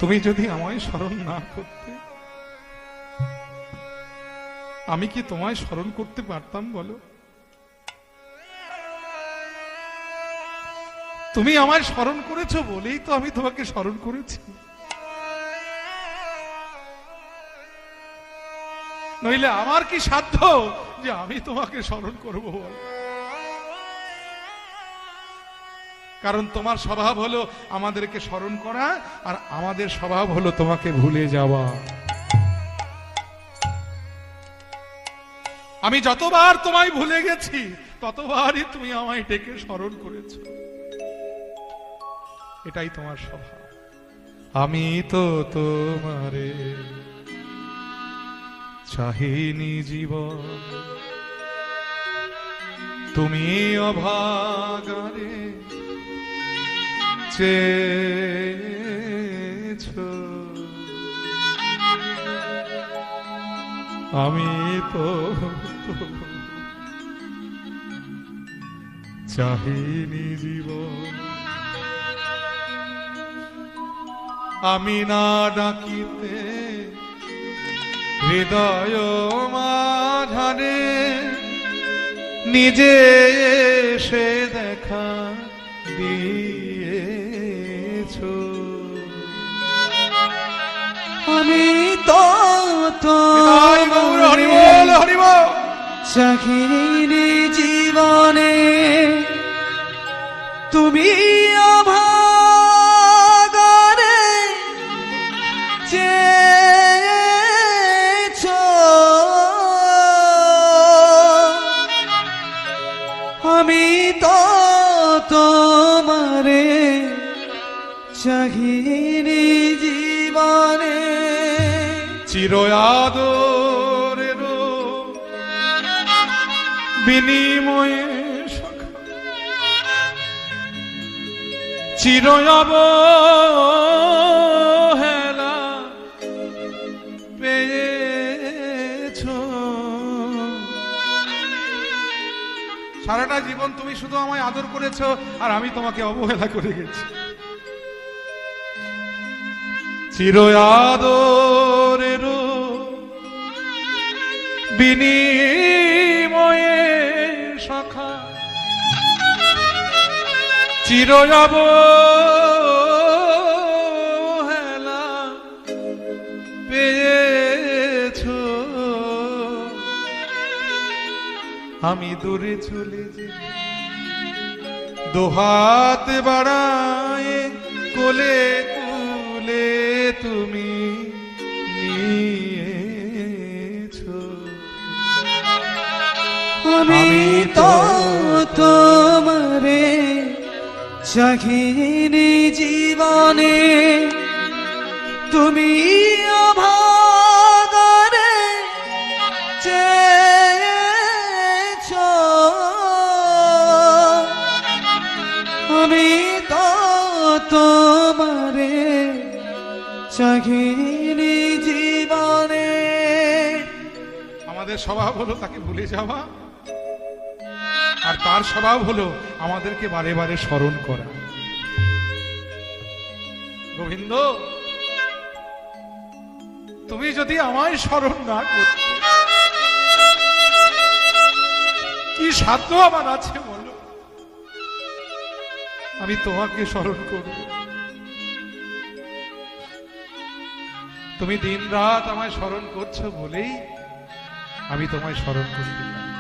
তুমি যদি আমায় স্মরণ না করতে, আমি কি তোমায় স্মরণ করতে পারতাম বলো? তুমি আমায় স্মরণ করেছো বলেই তো আমি তোমাকে স্মরণ করেছি, নইলে আমার কি সাধ্য যে আমি তোমাকে স্মরণ করবো বল? কারণ তোমার স্বভাব হলো আমাদেরকে স্মরণ করা, আর আমাদের স্বভাব হলো তোমাকে ভুলে যাওয়া। আমি যতবার তোমায় ভুলে গেছি ততবারই তুমি আমায় ডেকে স্মরণ করেছো, এটাই তোমার স্বভাব। আমি তো তোমারে চাহিনি জীবন, তুমি অভাগারে চেয়েছো। আমি তো চাহিনি জীবন, আমি না ডাকিতে হৃদয় মাঝারে নিজে এসে দেখা দিয়েছো। আমি তো তোমারে চাহিনি জীবনে, তুমি অভাগারে চেয়েছো। আমি তো তোমারে চাহিনি জীবনে, চির আদরের বিনিময়ে সখা, চির অবহেলা পেয়েছো। সারাটা জীবন তুমি শুধু আমায় আদর করেছো, আর আমি তোমাকে অবহেলা করে গেছি। চির আদরের বিনিময়ে সখা, চির অবহেলা পেয়েছো। আমি দূরে চলে যে দোহাত বাড়ায় কোলে কুলে তুমি নিয়েছো। আমি তো তোমারে চাহিনি জীবনে, তুমি অভাগারে চেয়েছো। আমি তো তোমারে চাহিনি জীবনে। আমাদের স্বভাব হলো তাকে ভুলে যাওয়া, আর তার স্বভাব হলো আমাদেরকে বারে বারে স্মরণ করা। গোবিন্দ, তুমি যদি আমায় স্মরণ না করতে, কি সাধ্য আমার আছে বলো, আমি তোমাকে স্মরণ করব? তুমি দিন রাত আমায় স্মরণ করছো বলেই আমি তোমায় স্মরণ করতে পারি।